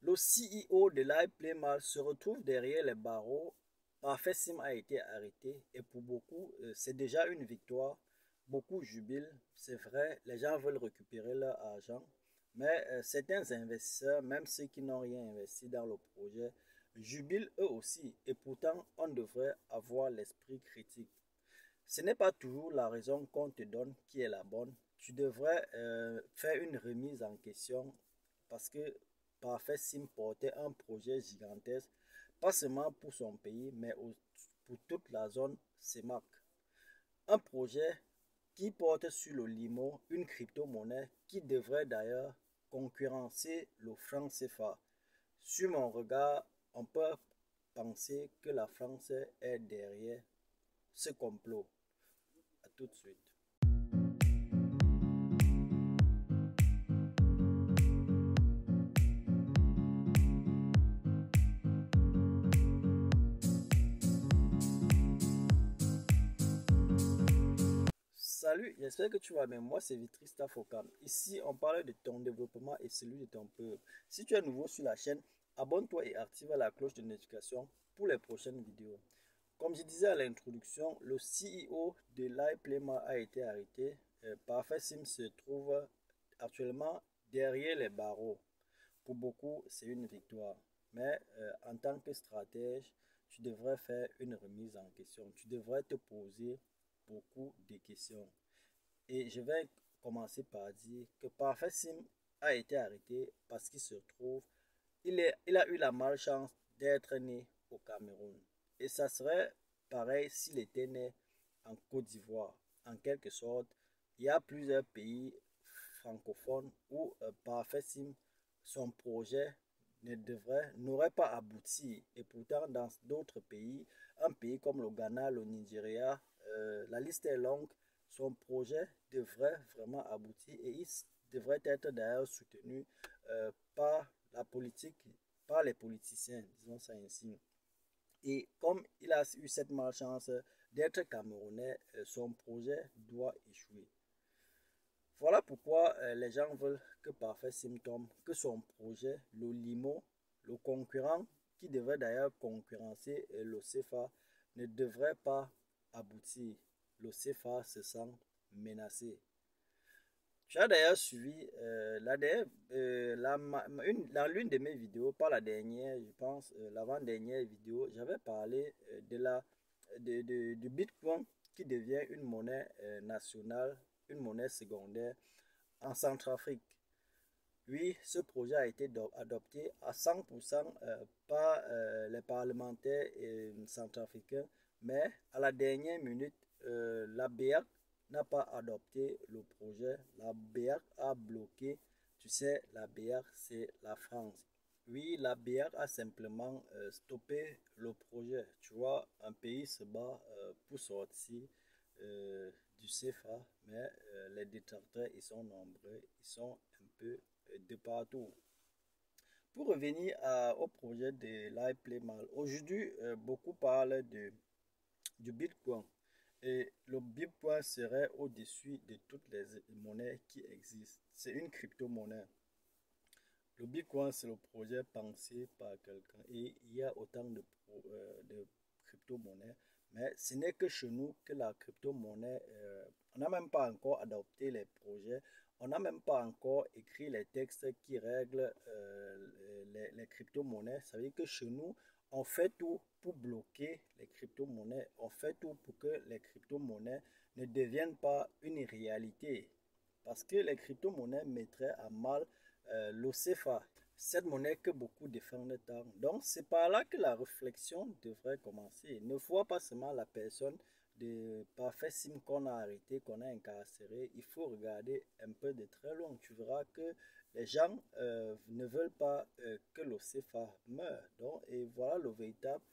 Le CEO de l'iPlayMall se retrouve derrière les barreaux. Parfait Sim a été arrêté et pour beaucoup, c'est déjà une victoire. Beaucoup jubilent, c'est vrai, les gens veulent récupérer leur argent. Mais certains investisseurs, même ceux qui n'ont rien investi dans le projet, jubilent eux aussi. Et pourtant, on devrait avoir l'esprit critique. Ce n'est pas toujours la raison qu'on te donne qui est la bonne. Tu devrais faire une remise en question parce que Parfait Sim portait un projet gigantesque, pas seulement pour son pays, mais pour toute la zone CEMAC. Un projet qui porte sur le Limo une crypto-monnaie qui devrait d'ailleurs concurrencer le franc CFA. Sur mon regard, on peut penser que la France est derrière ce complot. À tout de suite. Salut, j'espère que tu vas bien. Moi, c'est Vitrista Focam. Ici, on parle de ton développement et celui de ton peuple. Si tu es nouveau sur la chaîne, abonne-toi et active la cloche de notification pour les prochaines vidéos. Comme je disais à l'introduction, le CEO de l'iPlayMart a été arrêté. Parfait Sim se trouve actuellement derrière les barreaux. Pour beaucoup, c'est une victoire. Mais en tant que stratège, tu devrais faire une remise en question. Tu devrais te poser beaucoup de questions. Et je vais commencer par dire que Parfait Sim a été arrêté parce qu'il se trouve, il a eu la malchance d'être né au Cameroun. Et ça serait pareil s'il était né en Côte d'Ivoire. En quelque sorte, il y a plusieurs pays francophones où Parfait Sim, son projet n'aurait pas abouti. Et pourtant, dans d'autres pays, un pays comme le Ghana, le Nigeria, la liste est longue, son projet devrait vraiment aboutir et il devrait être d'ailleurs soutenu par la politique, par les politiciens, disons ça ainsi. Et comme il a eu cette malchance d'être camerounais, son projet doit échouer. Voilà pourquoi les gens veulent que Parfait Sim tombe, que son projet, le Limo, le concurrent, qui devrait d'ailleurs concurrencer le CFA, ne devrait pas aboutir. Le CFA se sent menacé. Tu as d'ailleurs suivi l'une de mes vidéos, pas la dernière, je pense, l'avant-dernière vidéo, j'avais parlé du Bitcoin qui devient une monnaie nationale, une monnaie secondaire en Centrafrique. Oui, ce projet a été adopté à 100% par les parlementaires centrafricains, mais à la dernière minute, la BEAC n'a pas adopté le projet. La BEAC a bloqué. Tu sais, la BEAC, c'est la France. Oui, la BEAC a simplement stoppé le projet. Tu vois, un pays se bat pour sortir du CFA, mais les détracteurs, ils sont nombreux, ils sont un peu de partout. Pour revenir au projet de l'iPlayMall, aujourd'hui, beaucoup parlent du Bitcoin. Et le Bitcoin serait au-dessus de toutes les monnaies qui existent. C'est une crypto-monnaie. Le Bitcoin, c'est le projet pensé par quelqu'un. Et il y a autant de crypto-monnaies. Mais ce n'est que chez nous que la crypto-monnaie, on n'a même pas encore adopté les projets. On n'a même pas encore écrit les textes qui règlent les crypto-monnaies. Ça veut dire que chez nous, on fait tout pour bloquer les crypto-monnaies. On fait tout pour que les crypto-monnaies ne deviennent pas une réalité. Parce que les crypto-monnaies mettraient à mal le CFA, cette monnaie que beaucoup défendent tant. Donc c'est par là que la réflexion devrait commencer. Ne vois pas seulement la personne de Parfait Sim qu'on a arrêté, qu'on a incarcéré. Il faut regarder un peu de très loin. Tu verras que les gens ne veulent pas que le CFA meure. Donc, et voilà le véritable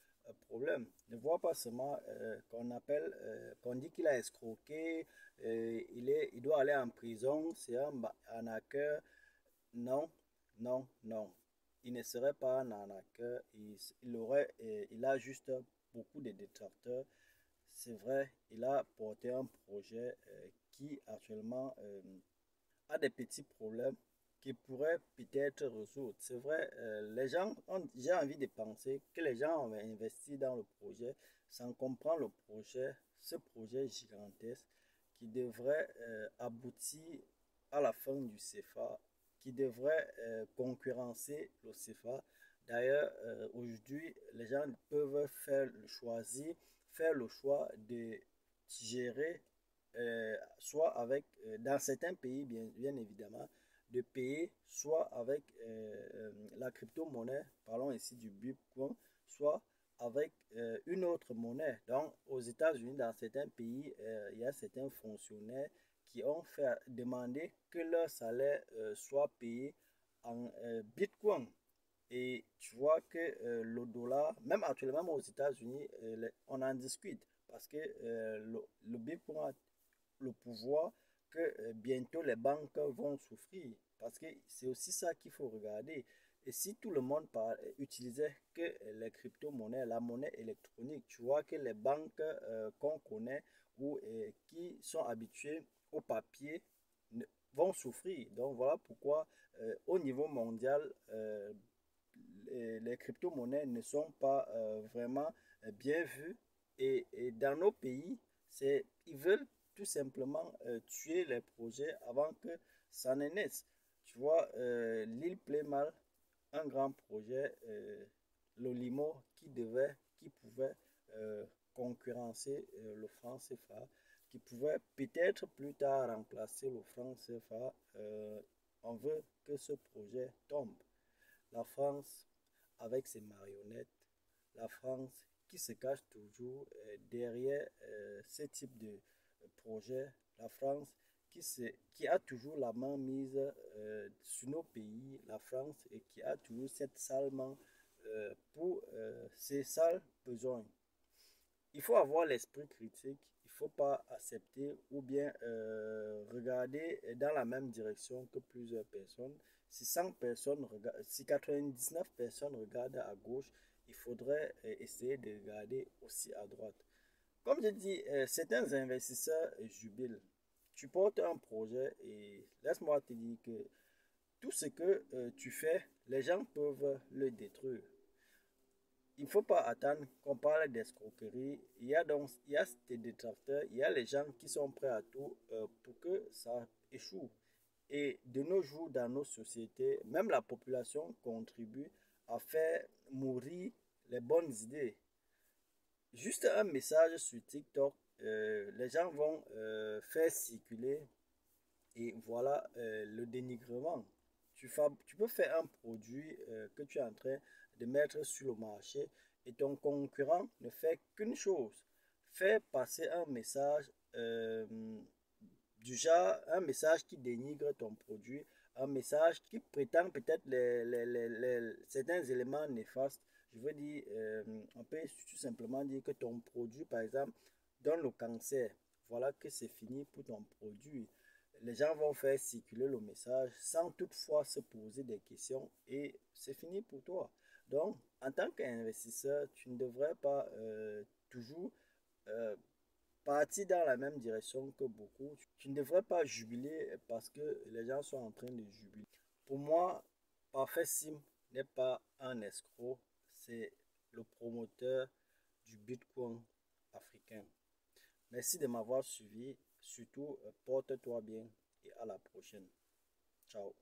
problème. Ne vois pas seulement qu'on dit qu'il a escroqué, il doit aller en prison, c'est un hacker. Non, non, non. Il ne serait pas un arnaqueur. Il a juste beaucoup de détracteurs. C'est vrai, il a porté un projet qui actuellement a des petits problèmes qui pourrait peut-être résoudre. C'est vrai, les gens j'ai envie de penser que les gens ont investi dans le projet sans comprendre le projet, ce projet gigantesque qui devrait aboutir à la fin du CFA, qui devrait concurrencer le CFA. D'ailleurs, aujourd'hui, les gens peuvent faire le choix de gérer, soit avec, dans certains pays, bien évidemment, de payer soit avec la crypto-monnaie, parlons ici du Bitcoin, soit avec une autre monnaie. Donc, aux États-Unis, dans certains pays, il y a certains fonctionnaires qui ont fait demander que leur salaire soit payé en Bitcoin. Et tu vois que le dollar, même actuellement même aux États-Unis, on en discute parce que le Bitcoin a le pouvoir que bientôt les banques vont souffrir. Parce que c'est aussi ça qu'il faut regarder. Et si tout le monde utilisait que les crypto-monnaies, la monnaie électronique, tu vois que les banques qu'on connaît ou qui sont habituées au papier vont souffrir. Donc voilà pourquoi au niveau mondial, les crypto-monnaies ne sont pas vraiment bien vues. Et dans nos pays, ils veulent tout simplement tuer les projets avant que ça ne naisse. Tu vois, l'île Playmal, un grand projet, l'Olimo qui pouvait concurrencer le franc CFA, qui pouvait peut-être plus tard remplacer le franc CFA. On veut que ce projet tombe. La France avec ses marionnettes, la France qui se cache toujours derrière ce type de projet, la France qui a toujours la main mise sur nos pays, la France et qui a toujours cette sale main pour ses sales besoins. Il faut avoir l'esprit critique, il ne faut pas accepter ou bien regarder dans la même direction que plusieurs personnes. Si 100 personnes si 99 personnes regardent à gauche, il faudrait essayer de regarder aussi à droite. Comme je dis, certains investisseurs jubilent. Tu portes un projet et laisse-moi te dire que tout ce que tu fais, les gens peuvent le détruire. Il ne faut pas attendre qu'on parle d'escroquerie. Il y a des détracteurs, il y a les gens qui sont prêts à tout pour que ça échoue. Et de nos jours, dans nos sociétés, même la population contribue à faire mourir les bonnes idées. Juste un message sur TikTok, les gens vont faire circuler et voilà le dénigrement. Tu peux faire un produit que tu es en train de mettre sur le marché et ton concurrent ne fait qu'une chose, faire passer un message du genre, un message qui dénigre ton produit, un message qui prétend peut-être certains éléments néfastes. Je veux dire, on peut tout simplement dire que ton produit, par exemple, donne le cancer. Voilà que c'est fini pour ton produit. Les gens vont faire circuler le message sans toutefois se poser des questions et c'est fini pour toi. Donc, en tant qu'investisseur, tu ne devrais pas toujours euh, partir dans la même direction que beaucoup. Tu ne devrais pas jubiler parce que les gens sont en train de jubiler. Pour moi, Parfait Sim n'est pas un escroc, c'est le promoteur du Bitcoin africain. Merci de m'avoir suivi. Surtout, porte-toi bien et à la prochaine. Ciao.